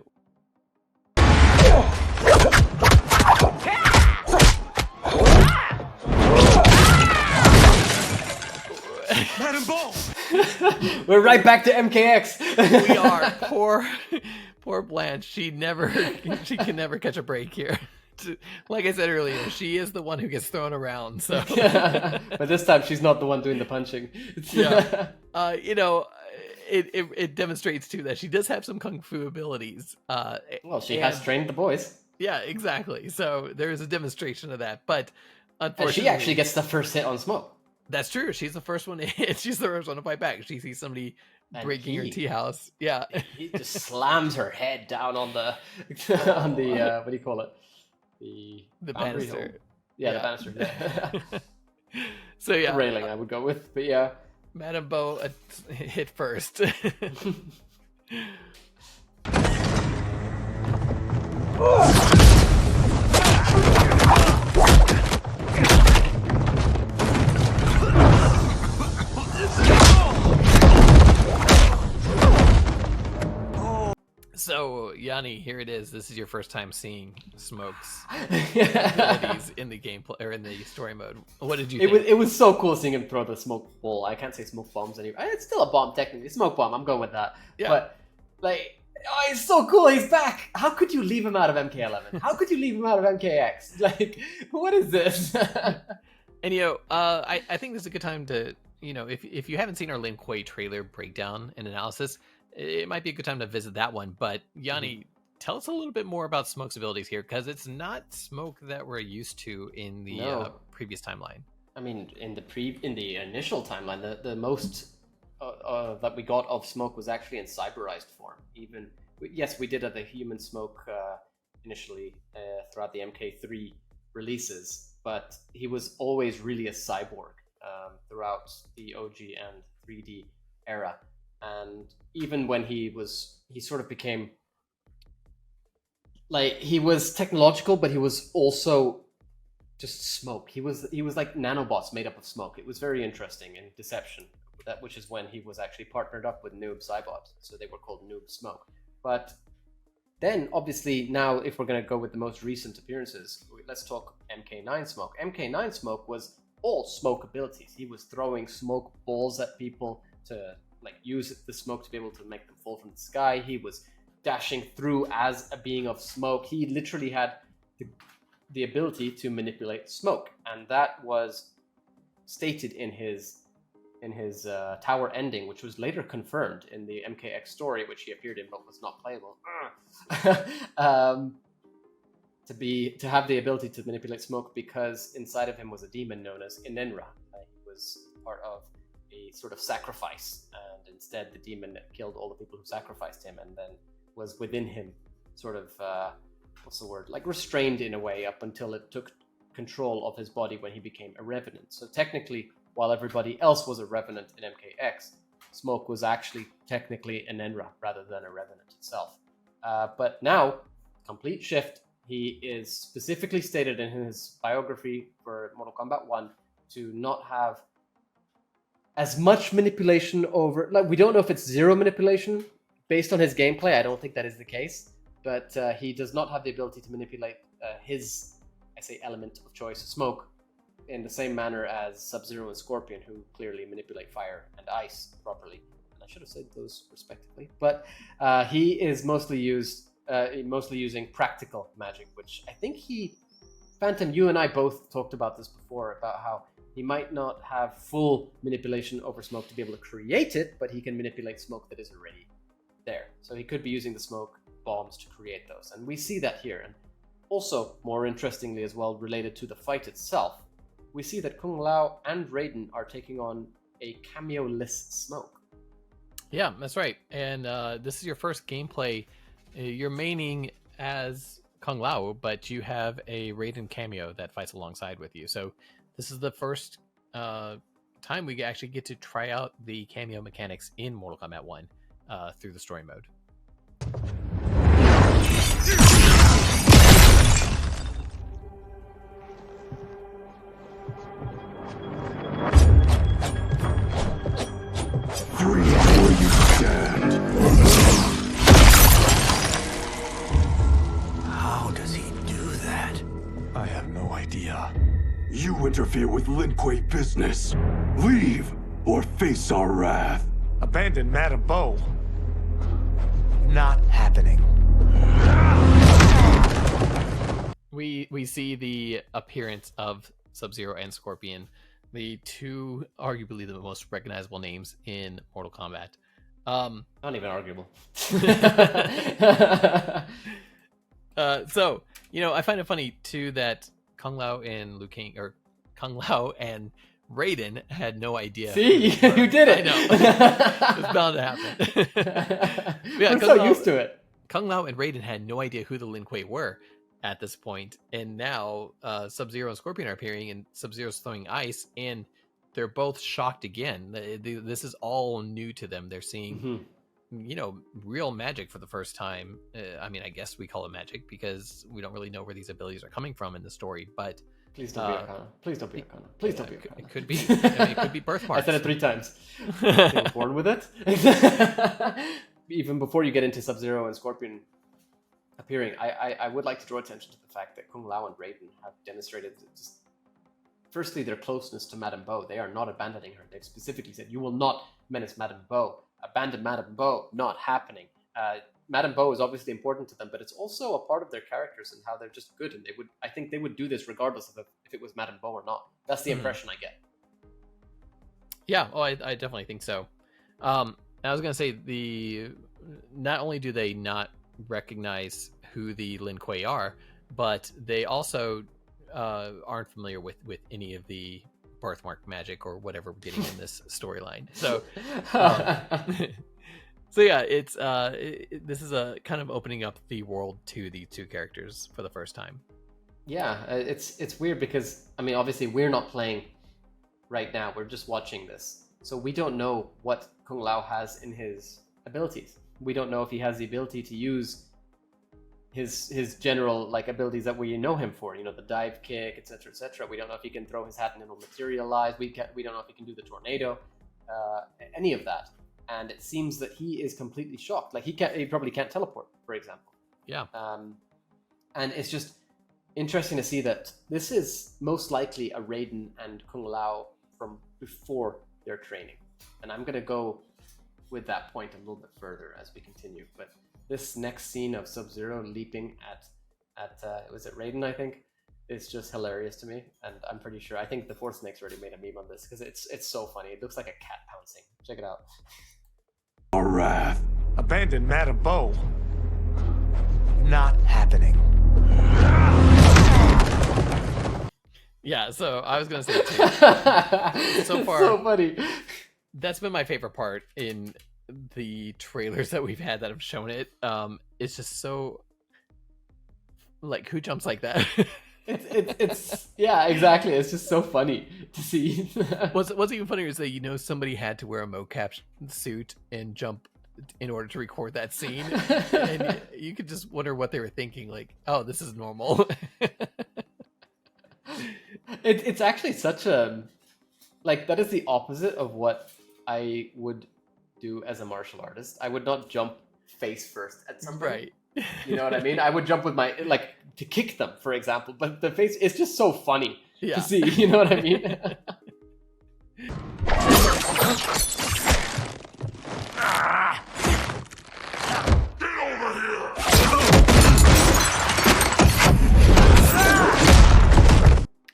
[SPEAKER 3] Madam Ball!
[SPEAKER 2] We're right back to MKX.
[SPEAKER 1] We are. Poor Blanche. She can never catch a break here. Like I said earlier, she is the one who gets thrown around. So,
[SPEAKER 2] but this time she's not the one doing the punching.
[SPEAKER 1] Yeah. You know, it demonstrates too that she does have some kung fu abilities.
[SPEAKER 2] Well, she has trained the boys.
[SPEAKER 1] Yeah, exactly. So there is a demonstration of that, but unfortunately,
[SPEAKER 2] and she actually gets the first hit on Smoke.
[SPEAKER 1] That's true. She's the first one to hit. She's the first one to fight back. She sees somebody breaking her tea house. Yeah,
[SPEAKER 2] he just slams her head down on the on the what do you call it?
[SPEAKER 1] The banister.
[SPEAKER 2] Yeah, the banister.
[SPEAKER 1] So yeah,
[SPEAKER 2] the railing I would go with, but yeah,
[SPEAKER 1] Madame Bo hit first. So, Yanni, here it is. This is your first time seeing Smoke's abilities in the gameplay or in the story mode. What did you think?
[SPEAKER 2] It was so cool seeing him throw the smoke ball. I can't say smoke bombs anymore. It's still a bomb technically. Smoke bomb. I'm going with that.
[SPEAKER 1] Yeah.
[SPEAKER 2] But like, oh, it's so cool. He's back. How could you leave him out of MK11? How could you leave him out of MKX? Like, what is this?
[SPEAKER 1] And you know, I think this is a good time to, you know, if you haven't seen our Lin Kuei trailer breakdown and analysis, it might be a good time to visit that one. But Yanni, tell us a little bit more about Smoke's abilities here, because it's not Smoke that we're used to in the previous timeline.
[SPEAKER 2] I mean, in the initial timeline, the most that we got of Smoke was actually in cyberized form. Even yes, we did have the human Smoke initially throughout the MK3 releases, but he was always really a cyborg throughout the OG and 3D era. And even when he sort of became like, he was technological, but he was also just smoke. He was like nanobots made up of smoke. It was very interesting in Deception, which is when he was actually partnered up with Noob Cybot, so they were called Noob Smoke. But then, obviously, now if we're going to go with the most recent appearances, let's talk MK9 Smoke. MK9 Smoke was all smoke abilities. He was throwing smoke balls at people to like use the smoke to be able to make them fall from the sky. He was dashing through as a being of smoke. He literally had the ability to manipulate smoke, and that was stated in his tower ending, which was later confirmed in the MKX story, which he appeared in but was not playable. To have the ability to manipulate smoke, because inside of him was a demon known as Inenra. He was part of a sort of sacrifice, and instead the demon killed all the people who sacrificed him, and then was within him sort of what's the word? Like restrained in a way up until it took control of his body when he became a revenant. So technically, while everybody else was a revenant in MKX, Smoke was actually technically an Enra rather than a revenant itself. But now, complete shift. He is specifically stated in his biography for Mortal Kombat 1 to not have as much manipulation over... Like, we don't know if it's zero manipulation. Based on his gameplay, I don't think that is the case. But he does not have the ability to manipulate his, I say, element of choice, Smoke, in the same manner as Sub-Zero and Scorpion, who clearly manipulate fire and ice properly. And I should have said those respectively. But he is mostly using practical magic, which I think Phantom, you and I both talked about this before, about how he might not have full manipulation over Smoke to be able to create it, but he can manipulate smoke that is already there. So he could be using the smoke bombs to create those. And we see that here. And also, more interestingly as well, related to the fight itself, we see that Kung Lao and Raiden are taking on a cameo-less Smoke.
[SPEAKER 1] Yeah, that's right. And this is your first gameplay. You're maining as Kung Lao, but you have a Raiden cameo that fights alongside with you. So this is the first time we actually get to try out the cameo mechanics in Mortal Kombat 1 through the story mode.
[SPEAKER 5] Free where you stand.
[SPEAKER 6] How does he do that?
[SPEAKER 3] I have no idea.
[SPEAKER 5] You interfere with Lin Kuei business. Leave or face our wrath.
[SPEAKER 3] Abandon Madame Bo. Not happening.
[SPEAKER 1] We see the appearance of Sub-Zero and Scorpion, the two arguably the most recognizable names in Mortal Kombat.
[SPEAKER 2] Not even arguable.
[SPEAKER 1] So, I find it funny too that Kung Lao and Kung Lao and Raiden had no idea.
[SPEAKER 2] See, you did it.
[SPEAKER 1] I know. It's bound to happen.
[SPEAKER 2] I'm so used to it.
[SPEAKER 1] Kung Lao and Raiden had no idea who the Lin Kuei were at this point, and now Sub-Zero and Scorpion are appearing, and Sub-Zero's throwing ice, and they're both shocked again. This is all new to them. They're seeing, real magic for the first time. I mean, I guess we call it magic because we don't really know where these abilities are coming from in the story, but
[SPEAKER 2] please don't be Arcana. Please don't be Arcana. Please don't be Arcana.
[SPEAKER 1] It could be. It could be birthmarks.
[SPEAKER 2] I said it 3 times. I was born with it. Even before you get into Sub-Zero and Scorpion appearing, I would like to draw attention to the fact that Kung Lao and Raiden have demonstrated just, firstly, their closeness to Madame Bo. They are not abandoning her. They've specifically said, you will not menace Madame Bo. Abandon Madame Bo. Not happening. Madame Bo is obviously important to them, but it's also a part of their characters and how they're just good. And I think they would do this regardless of if it was Madame Bo or not. That's the impression I get.
[SPEAKER 1] Yeah, I definitely think so. I was gonna say not only do they not recognize who the Lin Kuei are, but they also aren't familiar with any of the birthmark magic or whatever we're getting in this storyline. So, so yeah, it's this is a kind of opening up the world to these two characters for the first time.
[SPEAKER 2] Yeah, it's weird because I mean, obviously we're not playing right now. We're just watching this, so we don't know what Kung Lao has in his abilities. We don't know if he has the ability to use his general abilities that we know him for, the dive kick, etc., etc. We don't know if he can throw his hat and it'll materialize. We don't know if he can do the tornado, any of that. And it seems that he is completely shocked. Like he probably can't teleport, for example.
[SPEAKER 1] Yeah.
[SPEAKER 2] And it's just interesting to see that this is most likely a Raiden and Kung Lao from before their training. And I'm gonna go with that point a little bit further as we continue. But this next scene of Sub-Zero leaping at was it Raiden, I think, is just hilarious to me. And I'm pretty sure, I think the Fourth Snake's already made a meme on this because it's so funny. It looks like a cat pouncing. Check it out.
[SPEAKER 5] Our wrath.
[SPEAKER 3] Abandon Madame Bo. Not happening.
[SPEAKER 1] Yeah, so I was gonna say too. So far,
[SPEAKER 2] so funny.
[SPEAKER 1] That's been my favorite part in the trailers that we've had that have shown it. It's just so Like, who jumps like that?
[SPEAKER 2] It's yeah, exactly. It's just so funny to see.
[SPEAKER 1] What's even funnier is that somebody had to wear a mocap suit and jump in order to record that scene, and you could just wonder what they were thinking. Like, oh, this is normal.
[SPEAKER 2] It's actually such a like that is the opposite of what I would do as a martial artist. I would not jump face first at something.
[SPEAKER 1] Right.
[SPEAKER 2] You know what I mean? I would jump with my like to kick them, for example. But the face is just so funny to see. You know what I mean?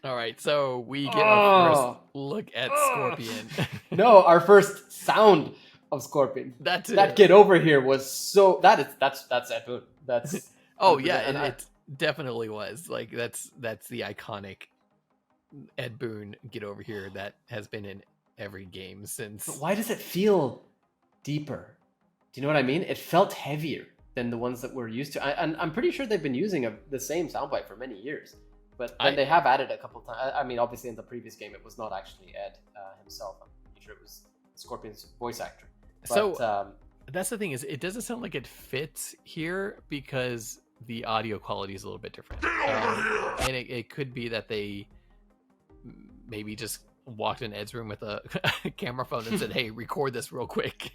[SPEAKER 1] All right, so we get our first look at Scorpion.
[SPEAKER 2] No, our first sound of Scorpion. That get over here was so that's Ed Boon. That's
[SPEAKER 1] and it definitely was. Like that's the iconic Ed Boon get over here that has been in every game since.
[SPEAKER 2] But why does it feel deeper? Do you know what I mean? It felt heavier than the ones that we're used to. And I'm pretty sure they've been using the same soundbite for many years. But then they have added a couple times. I mean, obviously in the previous game, it was not actually Ed himself. I'm pretty sure it was Scorpion's voice actor. But,
[SPEAKER 1] so that's the thing is, it doesn't sound like it fits here because the audio quality is a little bit different. And it could be that they maybe just walked in Ed's room with a camera phone and said, "Hey, record this real quick."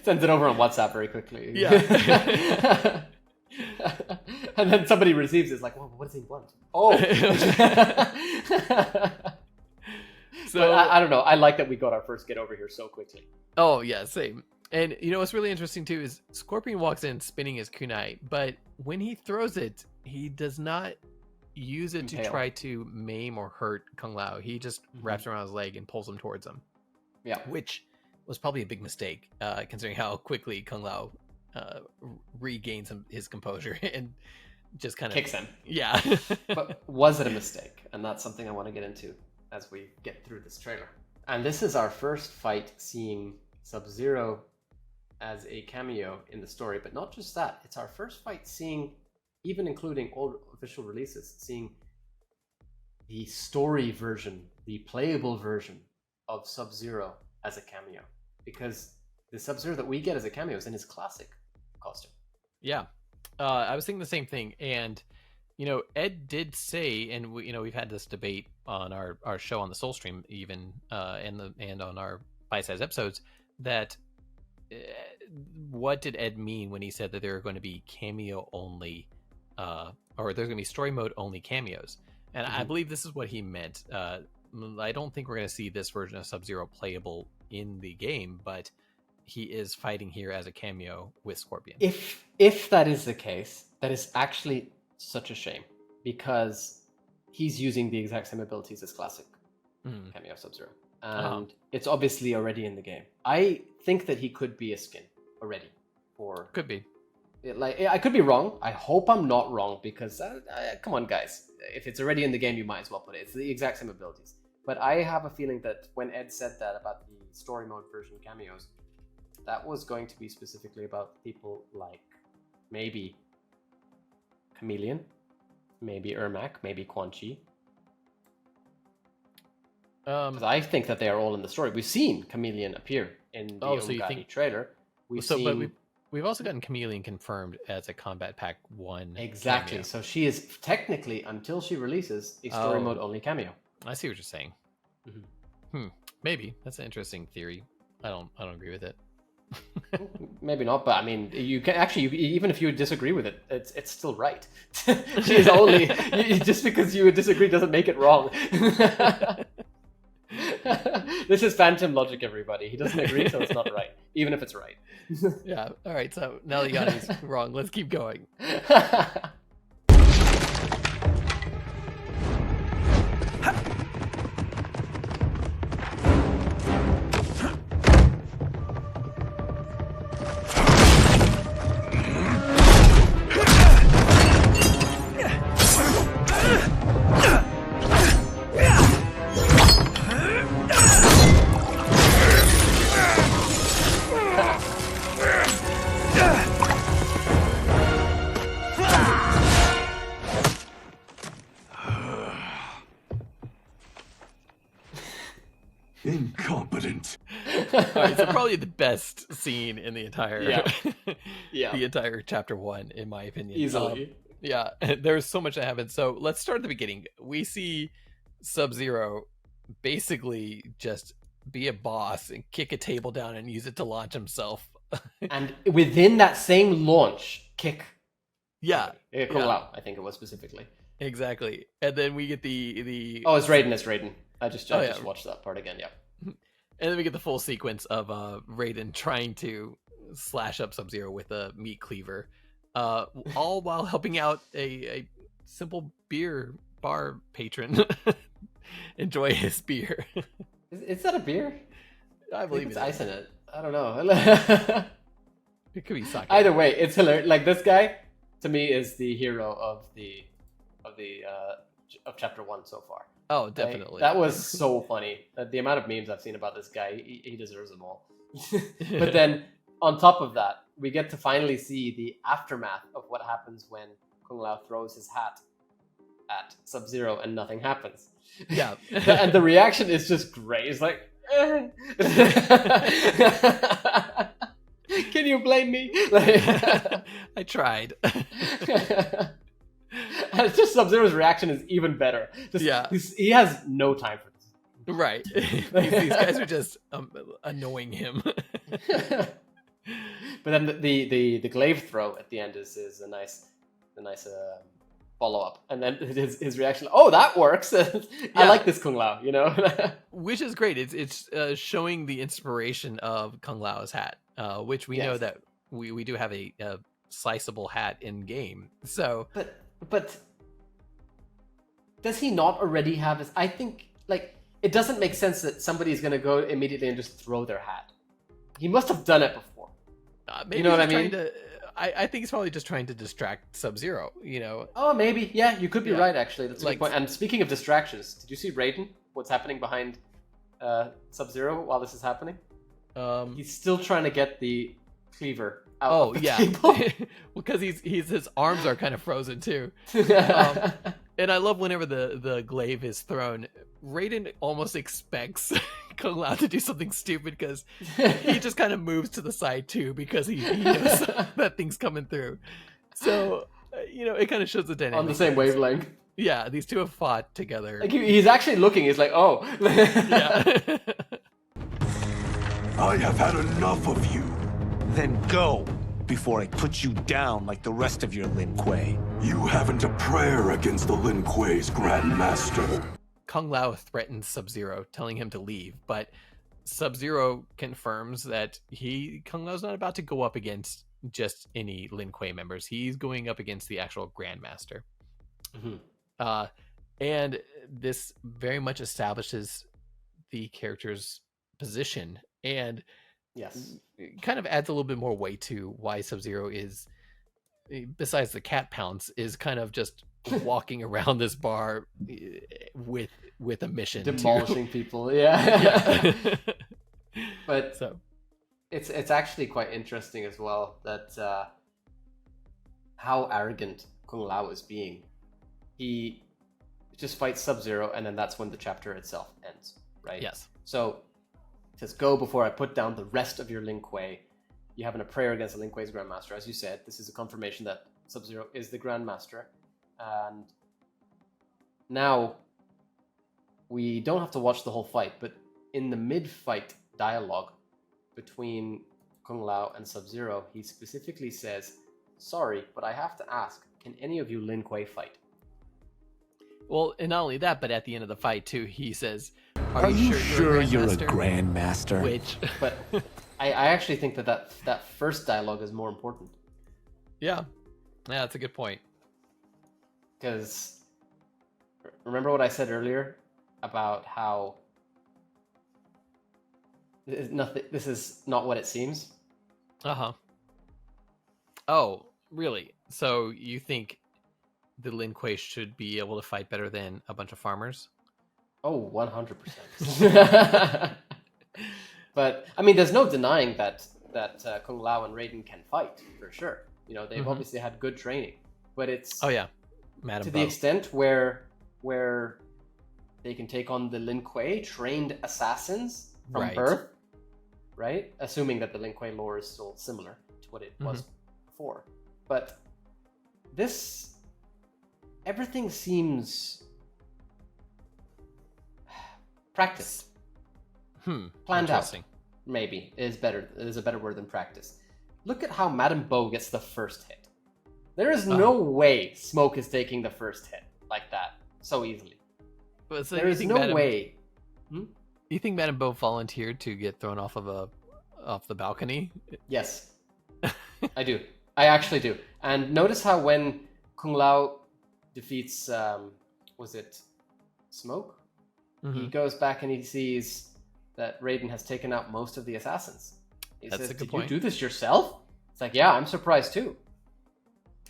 [SPEAKER 2] Sends it over on WhatsApp very quickly.
[SPEAKER 1] Yeah.
[SPEAKER 2] And then somebody receives it, it's like, well, what does he want? Oh. So but I don't know. I like that we got our first get over here so quickly.
[SPEAKER 1] Oh yeah, same. And what's really interesting too is Scorpion walks in spinning his kunai, but when he throws it, he does not use it to try to maim or hurt Kung Lao. He just wraps around his leg and pulls him towards him. Yeah, which was probably a big mistake considering how quickly Kung Lao regains his composure and just kind of
[SPEAKER 2] kicks him.
[SPEAKER 1] Yeah.
[SPEAKER 2] But was it a mistake? And that's something I want to get into as we get through this trailer. And this is our first fight seeing Sub-Zero as a cameo in the story, but not just that. It's our first fight seeing, even including old official releases, seeing the story version, the playable version of Sub-Zero as a cameo. Because the Sub-Zero that we get as a cameo is in his classic costume.
[SPEAKER 1] Yeah. I was thinking the same thing. And, Ed did say, and we've had this debate on our show on the Soul Stream even, and on our bite-sized episodes, that what did Ed mean when he said that there are going to be cameo only, or there's going to be story mode only cameos? And I believe this is what he meant. I don't think we're going to see this version of Sub-Zero playable in the game, but he is fighting here as a cameo with Scorpion.
[SPEAKER 2] If that is the case, that is actually such a shame, because he's using the exact same abilities as classic cameo Sub-Zero. And it's obviously already in the game. I think that he could be a skin already. Or
[SPEAKER 1] could be.
[SPEAKER 2] I could be wrong. I hope I'm not wrong, because come on, guys. If it's already in the game, you might as well put it. It's the exact same abilities. But I have a feeling that when Ed said that about the story mode version cameos, that was going to be specifically about people like maybe Chameleon, maybe Ermac, maybe Quan Chi. Because I think that they are all in the story. We've seen Chameleon appear in the Umgadi trailer.
[SPEAKER 1] We've also gotten Chameleon confirmed as a Combat Pack 1
[SPEAKER 2] Exactly.
[SPEAKER 1] cameo.
[SPEAKER 2] So she is technically, until she releases, a story mode only cameo.
[SPEAKER 1] I see what you're saying. Maybe. That's an interesting theory. I don't agree with it.
[SPEAKER 2] Maybe not, but I mean, you can actually, even if you disagree with it, it's still right. She is only just because you disagree doesn't make it wrong. This is phantom logic, everybody. He doesn't agree, so it's not right, even if it's right.
[SPEAKER 1] Yeah. All right. So now that Yanni's wrong, let's keep going. Alright, so probably the best scene in the entire
[SPEAKER 2] Yeah.
[SPEAKER 1] the entire chapter 1, in my opinion.
[SPEAKER 2] Easily.
[SPEAKER 1] Yeah, there's so much that happens. So let's start at the beginning. We see Sub-Zero basically just be a boss and kick a table down and use it to launch himself.
[SPEAKER 2] And within that same launch, kick.
[SPEAKER 1] Yeah.
[SPEAKER 2] Kung Lao, I think it was specifically.
[SPEAKER 1] Exactly. And then we get the
[SPEAKER 2] Oh, it's Raiden. I just watched that part again, yeah.
[SPEAKER 1] And then we get the full sequence of Raiden trying to slash up Sub-Zero with a meat cleaver, all while helping out a simple beer bar patron enjoy his beer.
[SPEAKER 2] Is that a beer?
[SPEAKER 1] I believe
[SPEAKER 2] it's ice in it. I don't know.
[SPEAKER 1] It could be sake.
[SPEAKER 2] Either way, it's hilarious. Like, this guy, to me, is the hero of chapter 1 so far.
[SPEAKER 1] Oh, definitely.
[SPEAKER 2] That was so funny. The amount of memes I've seen about this guy, he deserves them all. But then, on top of that, we get to finally see the aftermath of what happens when Kung Lao throws his hat at Sub-Zero and nothing happens.
[SPEAKER 1] Yeah.
[SPEAKER 2] And the reaction is just great. It's like, can you blame me?
[SPEAKER 1] I tried.
[SPEAKER 2] And it's just Sub-Zero's reaction is even better. He has no time for this.
[SPEAKER 1] Right. These guys are just annoying him.
[SPEAKER 2] But then the glaive throw at the end is a nice follow up, and then his reaction. Oh, that works. I like this Kung Lao,
[SPEAKER 1] Which is great. It's showing the inspiration of Kung Lao's hat, which we know that we do have a sliceable hat in game. So,
[SPEAKER 2] but does he not already have his? I think it doesn't make sense that somebody's gonna go immediately and just throw their hat. He must have done it before.
[SPEAKER 1] Maybe
[SPEAKER 2] you know what I mean?
[SPEAKER 1] I think he's probably just trying to distract Sub-Zero,
[SPEAKER 2] Oh, maybe. Yeah, you could be right, actually. That's a good point. And speaking of distractions, did you see Raiden? What's happening behind Sub-Zero while this is happening? He's still trying to get the cleaver out of the table.
[SPEAKER 1] Because his arms are kind of frozen, too. And I love whenever the glaive is thrown, Raiden almost expects Kung Lao to do something stupid because he just kind of moves to the side too because he knows that thing's coming through. So, it kind of shows the dynamic.
[SPEAKER 2] On the same wavelength.
[SPEAKER 1] Yeah, these two have fought together.
[SPEAKER 2] Like he's actually looking, he's like, oh.
[SPEAKER 1] Yeah.
[SPEAKER 3] I have had enough of you. Then go, before I put you down like the rest of your Lin Kuei.
[SPEAKER 7] You haven't a prayer against the Lin Kuei's Grand Master.
[SPEAKER 1] Kung Lao threatens Sub-Zero, telling him to leave, but Sub-Zero confirms that Kung Lao's not about to go up against just any Lin Kuei members. He's going up against the actual Grandmaster. Mm-hmm. And this very much establishes the character's position, and it kind of adds a little bit more weight to why Sub-Zero is, besides the cat pounce, is kind of just walking around this bar with a mission,
[SPEAKER 2] demolishing people. Yeah. But it's actually quite interesting as well that how arrogant Kung Lao is being. He just fights Sub-Zero, and then that's when the chapter itself ends, right?
[SPEAKER 1] Yes.
[SPEAKER 2] So it says, go before I put down the rest of your Lin Kuei. You having a prayer against the Lin Kuei's Grandmaster. As you said, this is a confirmation that Sub-Zero is the Grandmaster. And now we don't have to watch the whole fight, but in the mid-fight dialogue between Kung Lao and Sub-Zero, he specifically says, sorry, but I have to ask, can any of you Lin Kuei fight?
[SPEAKER 1] Well, and not only that, but at the end of the fight too, he says,
[SPEAKER 3] Are you sure you're a Grandmaster?
[SPEAKER 1] Which,
[SPEAKER 2] but I actually think that first dialogue is more important.
[SPEAKER 1] Yeah, that's a good point.
[SPEAKER 2] Because remember what I said earlier about how this is not what it seems?
[SPEAKER 1] Uh-huh. Oh, really? So you think the Lin Kuei should be able to fight better than a bunch of farmers?
[SPEAKER 2] Oh, 100%. But, I mean, there's no denying that Kung Lao and Raiden can fight, for sure. They've obviously had good training. But it's...
[SPEAKER 1] Oh, yeah. Madam
[SPEAKER 2] to the extent where they can take on the Lin Kuei, trained assassins from birth. right? Assuming that the Lin Kuei lore is still similar to what it was before. But this, everything seems practiced. Planned out, maybe, is a better word than practice. Look at how Madame Bo gets the first hit. There is no way Smoke is taking the first hit like that so easily.
[SPEAKER 1] So
[SPEAKER 2] there is no way.
[SPEAKER 1] You think Madame Bo volunteered to get thrown off the balcony?
[SPEAKER 2] Yes, I do. I actually do. And notice how when Kung Lao defeats, was it Smoke? He goes back and he sees that Raiden has taken out most of the assassins. He says, "Did you do this yourself?" It's like, yeah, I'm surprised too.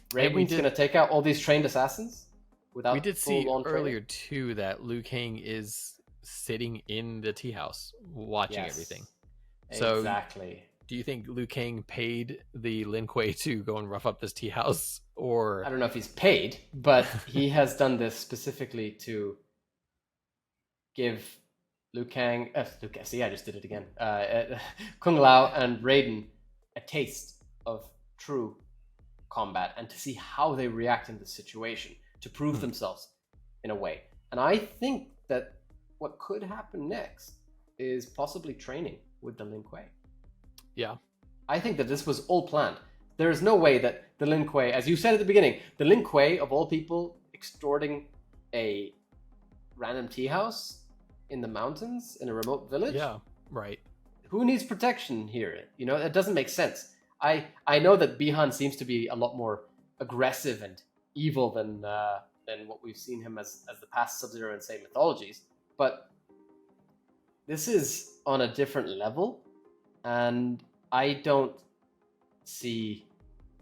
[SPEAKER 2] Raiden's going to take out all these trained assassins without.
[SPEAKER 1] We did see earlier too that Liu Kang is sitting in the tea house watching everything. So
[SPEAKER 2] exactly.
[SPEAKER 1] Do you think Liu Kang paid the Lin Kuei to go and rough up this tea house, or
[SPEAKER 2] I don't know if he's paid, but he has done this specifically to give Liu Kang. See, I just did it again. Kung Lao and Raiden a taste of true combat and to see how they react in the situation, to prove themselves in a way. And I think that what could happen next is possibly training with the Lin Kuei.
[SPEAKER 1] Yeah.
[SPEAKER 2] I think that this was all planned. There is no way that the Lin Kuei, as you said at the beginning, the Lin Kuei, of all people, extorting a random tea house in the mountains in a remote village?
[SPEAKER 1] Yeah, right.
[SPEAKER 2] Who needs protection here? You know, that doesn't make sense. I know that Bihan seems to be a lot more aggressive and evil than what we've seen him as the past Sub-Zero and Saiyan mythologies, but this is on a different level, and I don't see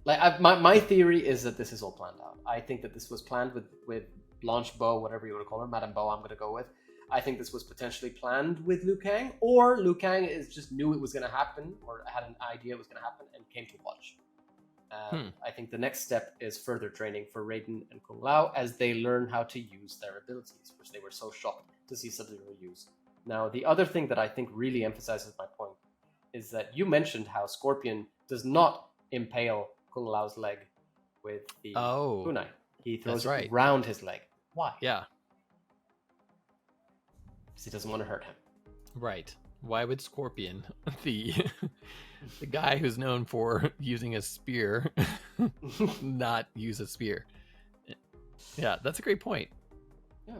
[SPEAKER 2] my theory is that this is all planned out. I think that this was planned with Blanche Bo, whatever you want to call her, Madame Bo. I'm going to go with. I think this was potentially planned with Liu Kang, or Liu Kang just knew it was going to happen, or had an idea it was going to happen, and came to watch. I think the next step is further training for Raiden and Kung Lao as they learn how to use their abilities, which they were so shocked to see Sub-Zero use. Now, the other thing that I think really emphasizes my point is that you mentioned how Scorpion does not impale Kung Lao's leg with the kunai. He throws it around his leg. Why?
[SPEAKER 1] Yeah.
[SPEAKER 2] Because he doesn't want to hurt him.
[SPEAKER 1] Right. Why would Scorpion, the guy who's known for using a spear, not use a spear? Yeah, that's a great point.
[SPEAKER 2] Yeah.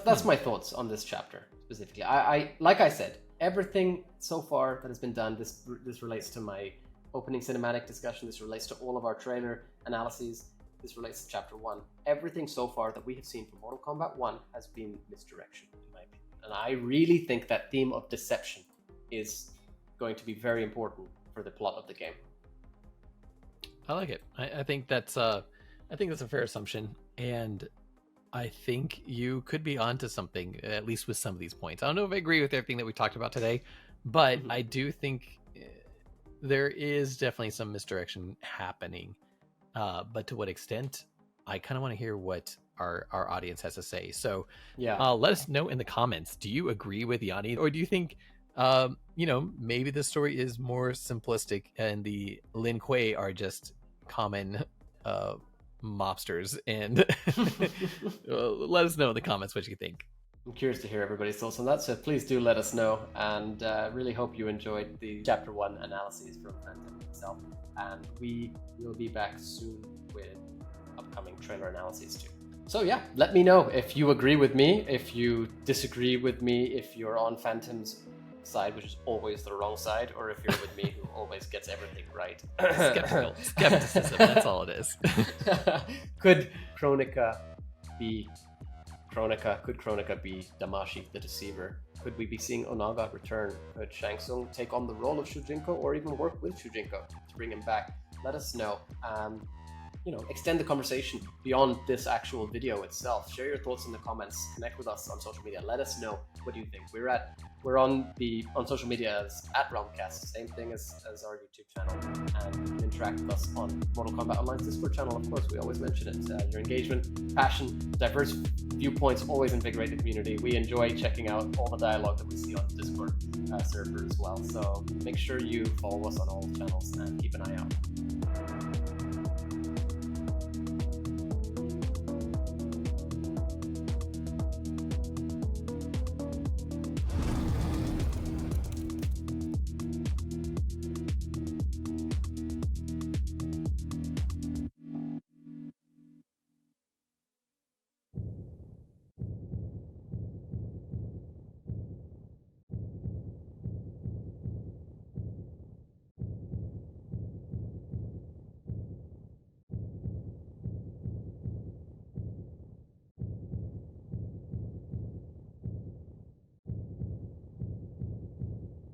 [SPEAKER 2] That's my thoughts on this chapter specifically. I like I said, everything so far that has been done, this relates to my opening cinematic discussion, this relates to all of our trailer analyses, this relates to chapter 1. Everything so far that we have seen from Mortal Kombat 1 has been misdirection, in my opinion. And I really think that theme of deception is going to be very important for the plot of the game.
[SPEAKER 1] I like it. I think that's a fair assumption, and I think you could be onto something, at least with some of these points. I don't know if I agree with everything that we talked about today, but I do think there is definitely some misdirection happening. But to what extent, I kind of want to hear what our audience has to say. So let us know in the comments. Do you agree with Yanni, or do you think maybe the story is more simplistic and the Lin Kuei are just common mobsters? And let us know in the comments what you think.
[SPEAKER 2] I'm curious to hear everybody's thoughts on that, so please do let us know, and really hope you enjoyed the chapter 1 analyses from Phantom itself, and we will be back soon with upcoming trailer analyses too. So yeah, let me know if you agree with me, if you disagree with me, if you're on Phantom's side, which is always the wrong side, or if you're with me, who always gets everything right.
[SPEAKER 1] Skepticism, that's all it is.
[SPEAKER 2] Could Kronika be Damashi the Deceiver? Could we be seeing Onaga return? Could Shang Tsung take on the role of Shujinko, or even work with Shujinko to bring him back? Let us know. Extend the conversation beyond this actual video itself. Share your thoughts in the comments. Connect with us on social media. Let us know, what do you think? We're on social media as @Realm Kast, same thing as our YouTube channel, and you can interact with us on Mortal Kombat Online's Discord channel. Of course, we always mention it. Your engagement, passion, diverse viewpoints always invigorate the community. We enjoy checking out all the dialogue that we see on the Discord server as well. So make sure you follow us on all channels and keep an eye out.